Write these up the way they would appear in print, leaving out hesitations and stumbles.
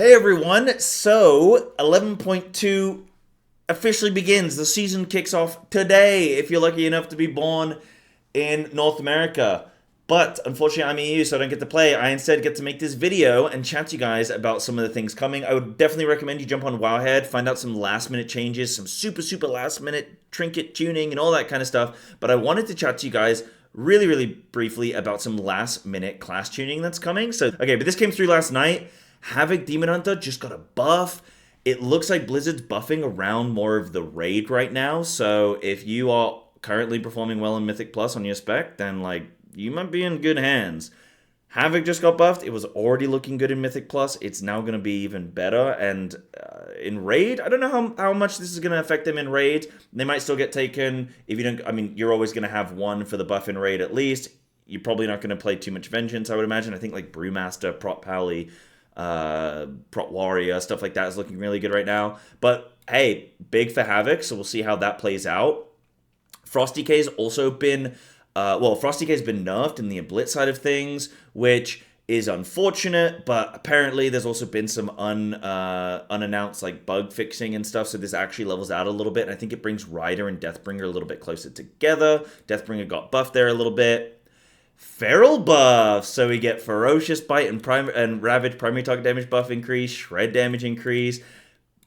Hey everyone, so 11.2 officially begins. The season kicks off today if you're lucky enough to be born in North America. But unfortunately I'm EU, so I don't get to play. I instead get to make this video and chat to you guys about some of the things coming. I would definitely recommend you jump on Wowhead, find out some last minute changes, some super last minute trinket tuning and all that kind of stuff. But I wanted to chat to you guys really briefly about some last minute class tuning that's coming. So, okay, but this came through last night. Havoc Demon Hunter just got a buff. It looks like Blizzard's buffing around more of the raid right now. So if you are currently performing well in Mythic Plus on your spec, then you might be in good hands. Havoc just got buffed. It was already looking good in Mythic Plus. It's now going to be even better. And in Raid, I don't know how much this is going to affect them in Raid. They might still get taken. If you don't, I mean, you're always going to have one for the buff in Raid at least. You're probably not going to play too much Vengeance, I would imagine. I think like Brewmaster, Prot Pally, Prot Warrior, stuff like that is looking really good right now. But hey, big for Havoc, so we'll see how that plays out. Frosty K's also been Frosty K's been nerfed in the Blitz side of things, which is unfortunate, but apparently there's also been some unannounced bug fixing and stuff, so this actually levels out a little bit, and I think it brings Ryder and Deathbringer a little bit closer together. Deathbringer got buffed there a little bit. Feral buff, so we get Ferocious Bite and Ravage primary target damage buff increase, Shred damage increase,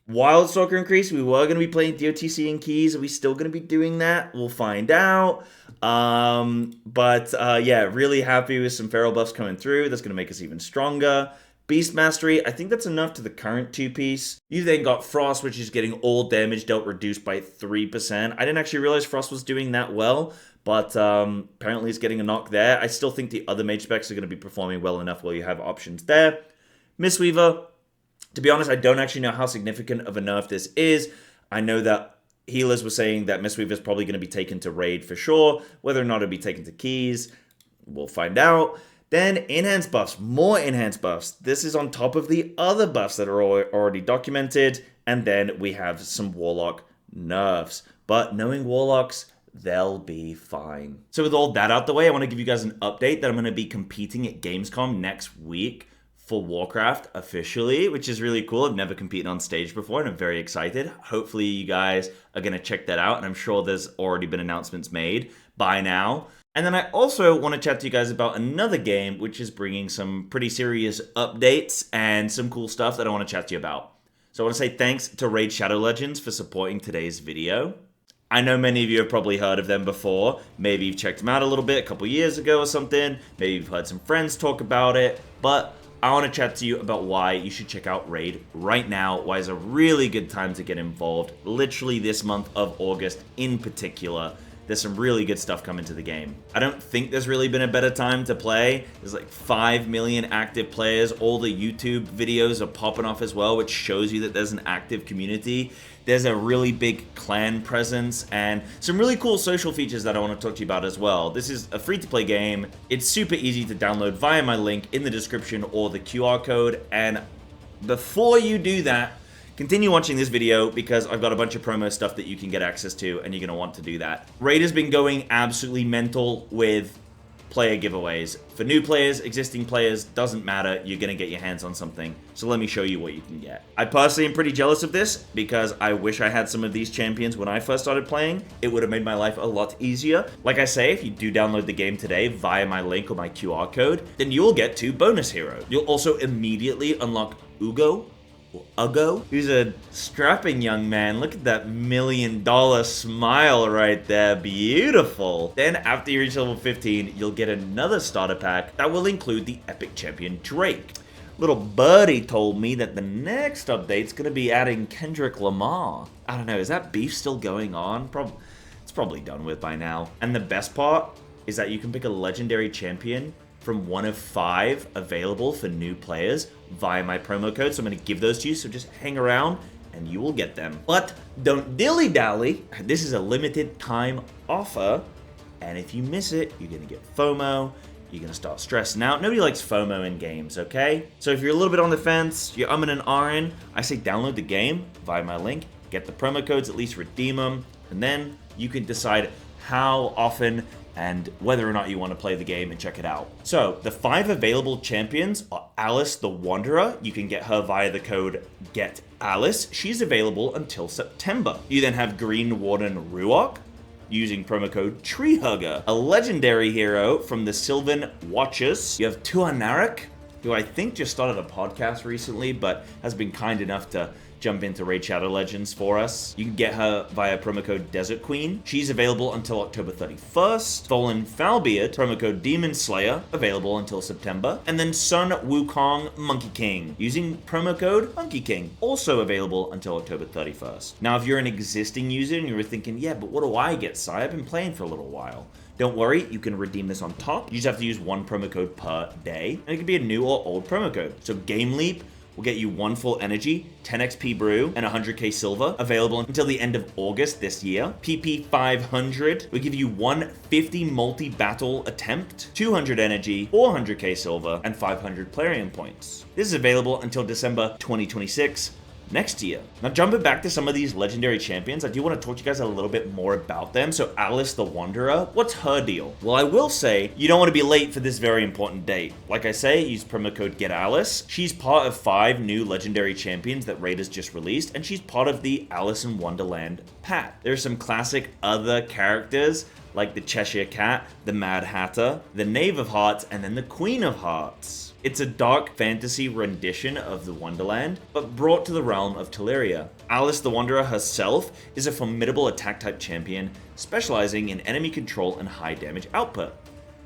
Wildstalker increase. We were going to be playing DOTC and Keys. Are we still going to be doing that? We'll find out. Yeah, really happy with some Feral buffs coming through. That's going to make us even stronger. Beast Mastery, I think that's enough to the current two-piece. You then got Frost, which is getting all damage dealt reduced by 3%. I didn't actually realize Frost was doing that well, but apparently it's getting a knock there. I still think the other mage specs are going to be performing well enough where you have options there. Mistweaver, to be honest, I don't actually know how significant of a nerf this is. I know that healers were saying that Mistweaver is probably going to be taken to Raid for sure. Whether or not it'll be taken to Keys, we'll find out. Then enhanced buffs, more enhanced buffs. This is on top of the other buffs that are already documented. And then we have some Warlock nerfs. But knowing Warlocks, they'll be fine. So with all that out the way, I want to give you guys an update that I'm going to be competing at Gamescom next week for Warcraft officially, which is really cool. I've never competed on stage before and I'm very excited. Hopefully you guys are going to check that out, and I'm sure there's already been announcements made by now. And then I also want to chat to you guys about another game which is bringing some pretty serious updates and some cool stuff that I want to chat to you about. So I want to say thanks to Raid Shadow Legends for supporting today's video. I know many of you have probably heard of them before. Maybe you've checked them out a little bit a couple years ago or something. Maybe you've heard some friends talk about it. But I want to chat to you about why you should check out Raid right now. Why it's a really good time to get involved. Literally this month of August in particular. There's some really good stuff coming to the game. I don't think there's really been a better time to play. There's like 5 million active players. All the YouTube videos are popping off as well, which shows you that there's an active community. There's a really big clan presence and some really cool social features that I want to talk to you about as well. This is a free-to-play game. It's super easy to download via my link in the description or the QR code. And before you do that, continue watching this video because I've got a bunch of promo stuff that you can get access to and you're going to want to do that. Raid has been going absolutely mental with player giveaways. For new players, existing players, doesn't matter. You're going to get your hands on something. So let me show you what you can get. I personally am pretty jealous of this because I wish I had some of these champions when I first started playing. It would have made my life a lot easier. Like I say, if you do download the game today via my link or my QR code, then you will get 2 bonus heroes. You'll also immediately unlock Uugo, who's a strapping young man. Look at that $1 million smile right there. Beautiful. Then after you reach level 15, you'll get another starter pack that will include the epic champion Drake. Little birdie told me that the next update's going to be adding Kendrick Lamar. I don't know, is that beef still going on? It's probably done with by now. And the best part is that you can pick a legendary champion from one of 5 available for new players via my promo code. So I'm going to give those to you, so just hang around and you will get them. But don't dilly-dally. This is a limited time offer, and if you miss it, you're going to get FOMO. You're going to start stressing out. Nobody likes FOMO in games, okay? So if you're a little bit on the fence, you're umming and ahhing, I say download the game via my link, get the promo codes, at least redeem them, and then you can decide how often and whether or not you want to play the game and check it out. So, the 5 available champions are Alice the Wanderer. You can get her via the code GETALICE. She's available until September. You then have Green Warden Ruok, using promo code TreeHugger, a legendary hero from the Sylvan Watchers. You have Tuanarik, who I think just started a podcast recently, but has been kind enough to jump into Raid Shadow Legends for us. You can get her via promo code Desert Queen. She's available until October 31st. Fallen Falbeard, promo code Demon Slayer, available until September. And then Sun Wukong Monkey King, using promo code Monkey King, also available until October 31st. Now, if you're an existing user and you were thinking, yeah, but what do I get, Sai? I've been playing for a little while. Don't worry, you can redeem this on top. You just have to use 1 promo code per day, and it can be a new or old promo code. So Game Leap will get you 1 full energy, 10 XP brew, and 100k silver, available until the end of August this year. PP 500 will give you 150 multi-battle attempt, 200 energy, 400k silver, and 500 Plarium points. This is available until December 2026. Next year. Now, jumping back to some of these legendary champions, I do want to talk to you guys a little bit more about them. So Alice the Wanderer, what's her deal? Well, I will say, you don't want to be late for this very important date. Like I say, use promo code GetAlice. She's part of 5 new legendary champions that Raiders just released, and she's part of the Alice in Wonderland pack. There's some classic other characters, like the Cheshire Cat, the Mad Hatter, the Knave of Hearts, and then the Queen of Hearts. It's a dark fantasy rendition of the Wonderland, but brought to the realm of Teleria. Alice the Wanderer herself is a formidable attack-type champion, specializing in enemy control and high damage output.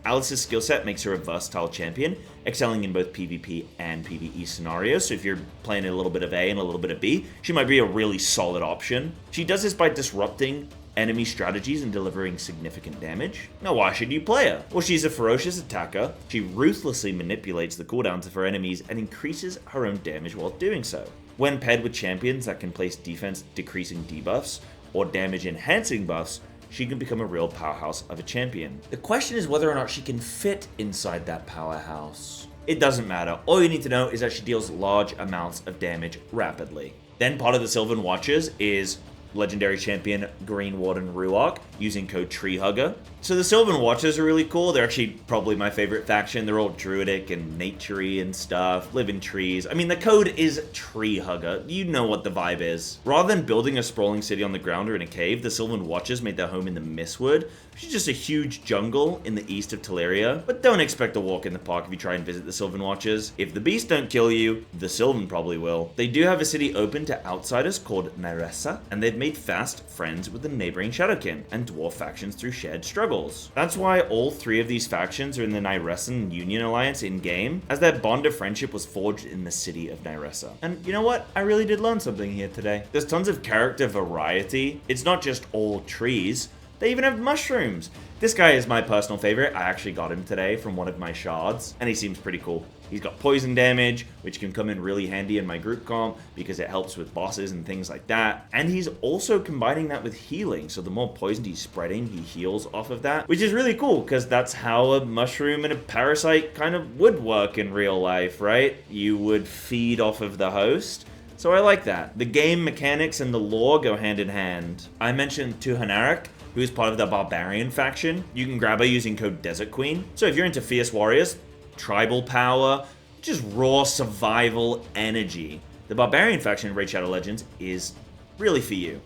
Alice's skill set makes her a versatile champion, excelling in both PvP and PvE scenarios, so if you're playing a little bit of A and a little bit of B, she might be a really solid option. She does this by disrupting enemy strategies and delivering significant damage. Now, why should you play her? Well, she's a ferocious attacker. She ruthlessly manipulates the cooldowns of her enemies and increases her own damage while doing so. When paired with champions that can place defense decreasing debuffs or damage enhancing buffs, she can become a real powerhouse of a champion. The question is whether or not she can fit inside that powerhouse. It doesn't matter. All you need to know is that she deals large amounts of damage rapidly. Then part of the Sylvan Watchers is legendary champion Green Warden Ruok, using code TreeHugger. So the Sylvan Watchers are really cool. They're actually probably my favorite faction. They're all druidic and naturey and stuff, live in trees. I mean, the code is TreeHugger. You know what the vibe is. Rather than building a sprawling city on the ground or in a cave, the Sylvan Watchers made their home in the Mistwood, which is just a huge jungle in the east of Teleria. But don't expect a walk in the park if you try and visit the Sylvan Watchers. If the beast don't kill you, the Sylvan probably will. They do have a city open to outsiders called Nyresa, and they've made fast friends with the neighboring Shadowkin and dwarf factions through shared struggles. That's why all 3 of these factions are in the Nyresan Union Alliance in-game, as their bond of friendship was forged in the city of Nyresa. And you know what? I really did learn something here today. There's tons of character variety. It's not just all trees. They even have mushrooms. This guy is my personal favorite. I actually got him today from one of my shards, and he seems pretty cool. He's got poison damage, which can come in really handy in my group comp because it helps with bosses and things like that. And he's also combining that with healing, so the more poison he's spreading, he heals off of that, which is really cool because that's how a mushroom and a parasite kind of would work in real life, right? You would feed off of the host. So I like that. The game mechanics and the lore go hand in hand. I mentioned Tuanarik, who is part of the Barbarian faction. You can grab her using code Desert Queen. So if you're into fierce warriors, tribal power, just raw survival energy, the Barbarian faction in Raid Shadow Legends is really for you.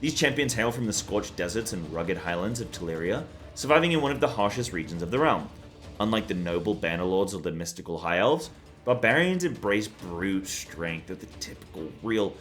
These champions hail from the scorched deserts and rugged highlands of Teleria, surviving in one of the harshest regions of the realm. Unlike the noble bannerlords or the mystical high elves, barbarians embrace brute strength of the typical, real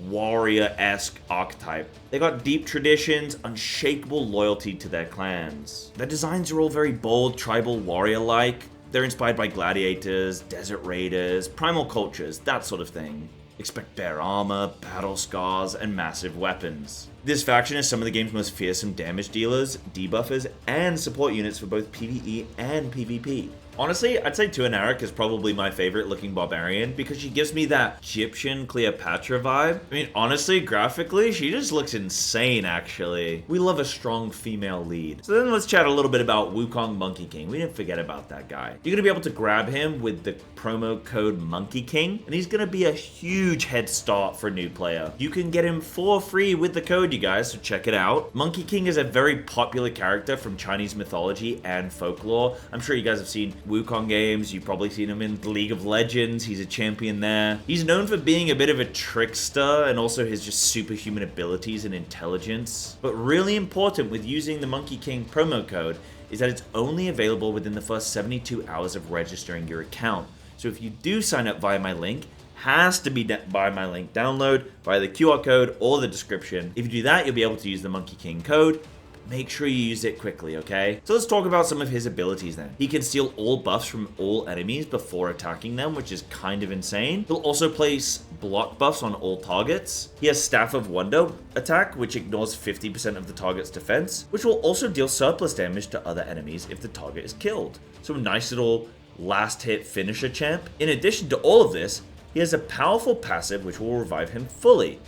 warrior-esque archetype. They got deep traditions, unshakable loyalty to their clans. Their designs are all very bold, tribal, warrior-like. They're inspired by gladiators, desert raiders, primal cultures, that sort of thing. Expect bare armor, battle scars, and massive weapons. This faction is some of the game's most fearsome damage dealers, debuffers, and support units for both PvE and PvP. Honestly, I'd say Tuanaric is probably my favorite looking barbarian because she gives me that Egyptian Cleopatra vibe. I mean, honestly, graphically, she just looks insane, actually. We love a strong female lead. So then let's chat a little bit about Wukong Monkey King. We didn't forget about that guy. You're gonna be able to grab him with the promo code Monkey King, and he's gonna be a huge head start for a new player. You can get him for free with the code, you guys, so check it out. Monkey King is a very popular character from Chinese mythology and folklore. I'm sure you guys have seen Wukong games. You've probably seen him in League of Legends. He's a champion there. He's known for being a bit of a trickster and also his just superhuman abilities and intelligence. But really important with using the Monkey King promo code is that it's only available within the first 72 hours of registering your account. So if you do sign up via my link, has to be by my link download, via the QR code or the description. If you do that, you'll be able to use the Monkey King code. Make sure you use it quickly, okay? So let's talk about some of his abilities then. He can steal all buffs from all enemies before attacking them, which is kind of insane. He'll also place block buffs on all targets. He has Staff of Wonder attack, which ignores 50% of the target's defense, which will also deal surplus damage to other enemies if the target is killed. So a nice little last hit finisher champ. In addition to all of this, he has a powerful passive which will revive him fully.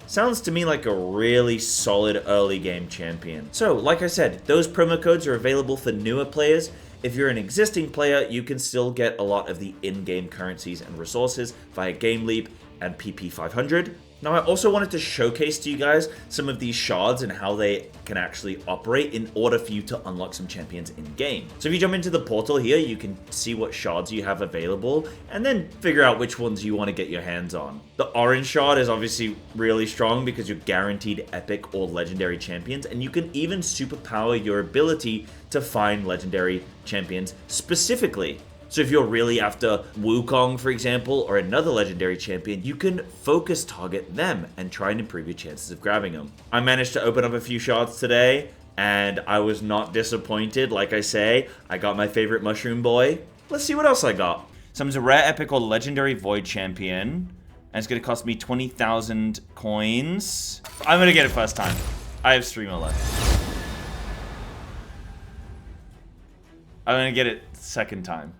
Sounds to me like a really solid early game champion. So, like I said, those promo codes are available for newer players. If you're an existing player, you can still get a lot of the in-game currencies and resources via Game Leap and PP500. Now, I also wanted to showcase to you guys some of these shards and how they can actually operate in order for you to unlock some champions in-game. So if you jump into the portal here, you can see what shards you have available and then figure out which ones you want to get your hands on. The orange shard is obviously really strong because you're guaranteed epic or legendary champions, and you can even superpower your ability to find legendary champions specifically. So if you're really after Wukong, for example, or another legendary champion, you can focus target them and try and improve your chances of grabbing them. I managed to open up a few shards today, and I was not disappointed. Like I say, I got my favorite mushroom boy. Let's see what else I got. Some's a rare, epic, or legendary void champion, and it's going to cost me 20,000 coins. I'm going to get it first time. I have 3 more left. I'm going to get it second time.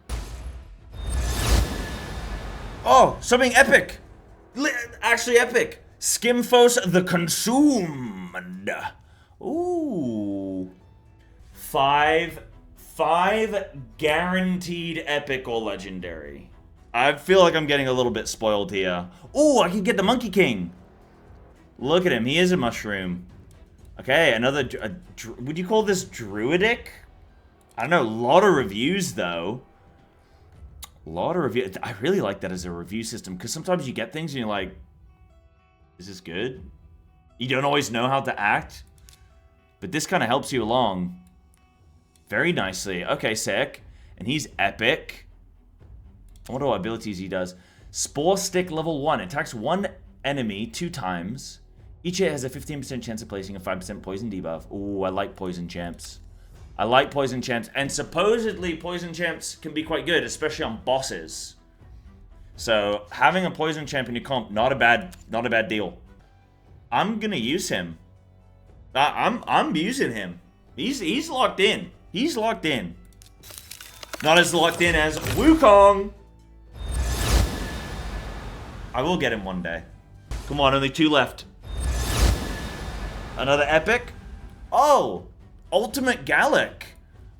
Oh, something epic! Actually epic! Skimfos the Consumed. Ooh. Five guaranteed epic or legendary. I feel like I'm getting a little bit spoiled here. Ooh, I can get the Monkey King. Look at him, he is a mushroom. Okay, another, would you call this druidic? I don't know, a lot of reviews though. A lot of reviews. I really like that as a review system because sometimes you get things and you're like, is this good? You don't always know how to act, but this kind of helps you along very nicely. Okay, sick. And he's epic. I wonder what abilities he does. Spore Stick level 1. Attacks one enemy 2 times. Each hit has a 15% chance of placing a 5% poison debuff. Ooh, I like poison champs. I like poison champs, and supposedly poison champs can be quite good, especially on bosses. So having a poison champ in your comp, not a bad deal. I'm gonna use him. I'm using him. He's locked in. He's locked in. Not as locked in as Wukong. I will get him one day. Come on, only 2 left. Another epic. Oh. Ultimate Gallic.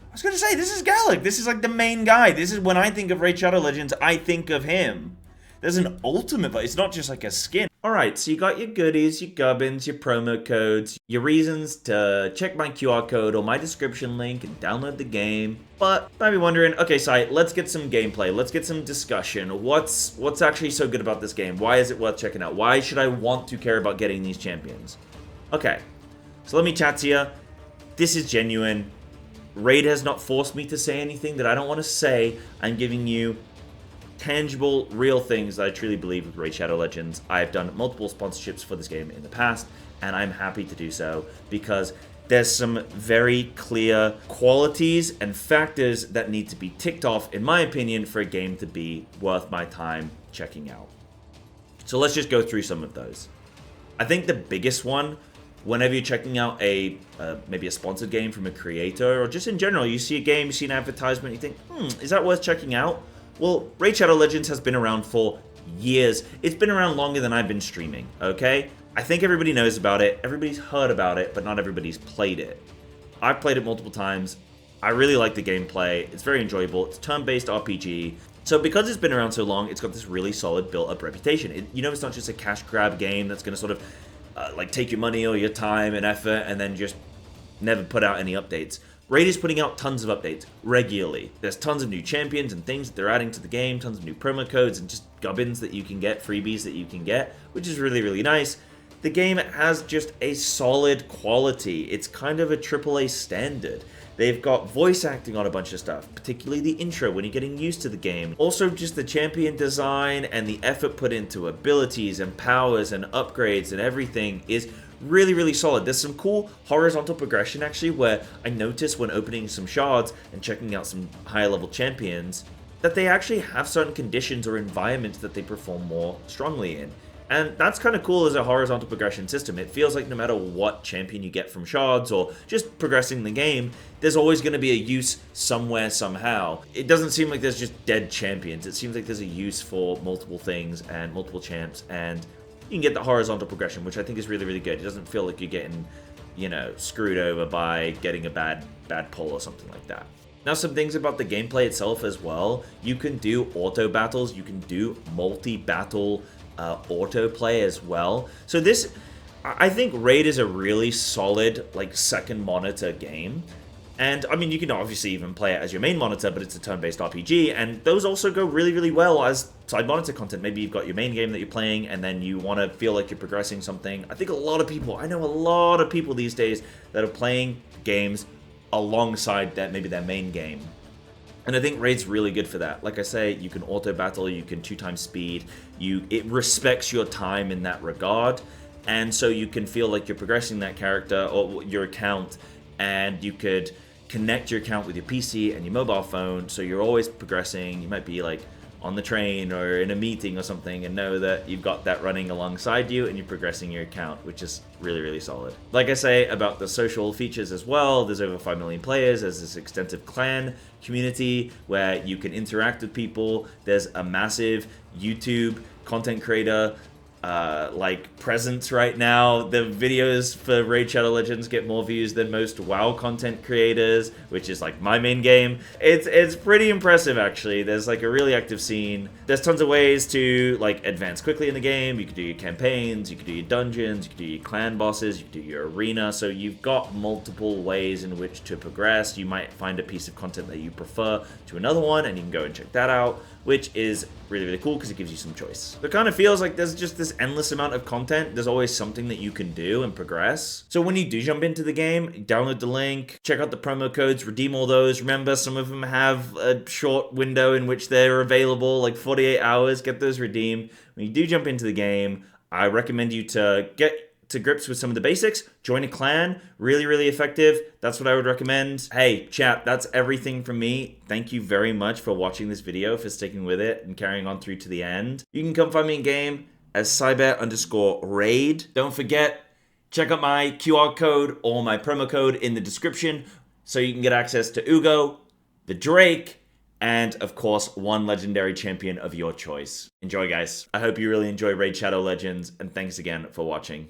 I was gonna say, this is Gallic. This is like the main guy. This is when I think of Raid Shadow Legends, I think of him. There's an ultimate, but it's not just like a skin. Alright, so you got your goodies, your gubbins, your promo codes, your reasons to check my QR code or my description link and download the game. But you might be wondering, okay, Sai, let's get some gameplay. Let's get some discussion. What's actually so good about this game? Why is it worth checking out? Why should I want to care about getting these champions? Okay, so let me chat to you. This is genuine. Raid has not forced me to say anything that I don't want to say. I'm giving you tangible, real things that I truly believe with Raid Shadow Legends. I've done multiple sponsorships for this game in the past, and I'm happy to do so because there's some very clear qualities and factors that need to be ticked off, in my opinion, for a game to be worth my time checking out. So let's just go through some of those. I think the biggest one whenever you're checking out maybe a sponsored game from a creator, or just in general, you see a game, you see an advertisement, you think, is that worth checking out? Well, Raid Shadow Legends has been around for years. It's been around longer than I've been streaming, okay? I think everybody knows about it, everybody's heard about it, but not everybody's played it. I've played it multiple times. I really like the gameplay. It's very enjoyable. It's a turn-based RPG. So because it's been around so long, it's got this really solid built-up reputation. It's not just a cash grab game that's going to sort of like take your money or your time and effort and then just never put out any updates. Raid is putting out tons of updates regularly. There's tons of new champions and things that they're adding to the game, tons of new promo codes and just gubbins that you can get, freebies that you can get, which is really, really nice. The game has just a solid quality. It's kind of a AAA standard. They've got voice acting on a bunch of stuff, particularly the intro when you're getting used to the game. Also just the champion design and the effort put into abilities and powers and upgrades and everything is really, really solid. There's some cool horizontal progression actually where I noticed when opening some shards and checking out some higher level champions that they actually have certain conditions or environments that they perform more strongly in. And that's kind of cool as a horizontal progression system. It feels like no matter what champion you get from shards or just progressing the game, there's always going to be a use somewhere, somehow. It doesn't seem like there's just dead champions. It seems like there's a use for multiple things and multiple champs, and you can get the horizontal progression, which I think is really, really good. It doesn't feel like you're getting, screwed over by getting a bad pull or something like that. Now, some things about the gameplay itself as well. You can do auto battles. You can do multi-battle autoplay as well. So I think Raid is a really solid second monitor game. And I mean, you can obviously even play it as your main monitor, but it's a turn-based RPG, and those also go really, really well as side monitor content. Maybe you've got your main game that you're playing, and then you want to feel like you're progressing something. I know a lot of people these days that are playing games alongside maybe their main game. And I think Raid's really good for that. Like I say, you can auto battle, you can 2x speed, it respects your time in that regard, and so you can feel like you're progressing that character or your account, and you could connect your account with your PC and your mobile phone, so you're always progressing. You might be on the train or in a meeting or something and know that you've got that running alongside you and you're progressing your account, which is really, really solid. Like I say about the social features as well, there's over 5 million players, there's this extensive clan community where you can interact with people, there's a massive YouTube content creator presence right now. The videos for Raid Shadow Legends get more views than most WoW content creators, which is my main game. It's pretty impressive actually. There's a really active scene. There's tons of ways to advance quickly in the game. You can do your campaigns, you can do your dungeons, you can do your clan bosses, you can do your arena. So you've got multiple ways in which to progress. You might find a piece of content that you prefer to another one, and you can go and check that out, which is really, really cool because it gives you some choice. It kind of feels like there's just this endless amount of content. There's always something that you can do and progress. So when you do jump into the game, download the link, check out the promo codes, redeem all those. Remember, some of them have a short window in which they're available, 48 hours. Get those redeemed. When you do jump into the game, I recommend you to get to grips with some of the basics, join a clan, really, really effective. That's what I would recommend. Hey, chat, that's everything from me. Thank you very much for watching this video, for sticking with it and carrying on through to the end. You can come find me in game as Psybear_raid. Don't forget, check out my QR code or my promo code in the description so you can get access to Uugo, the Drake, and of course, one legendary champion of your choice. Enjoy, guys. I hope you really enjoy Raid Shadow Legends, and thanks again for watching.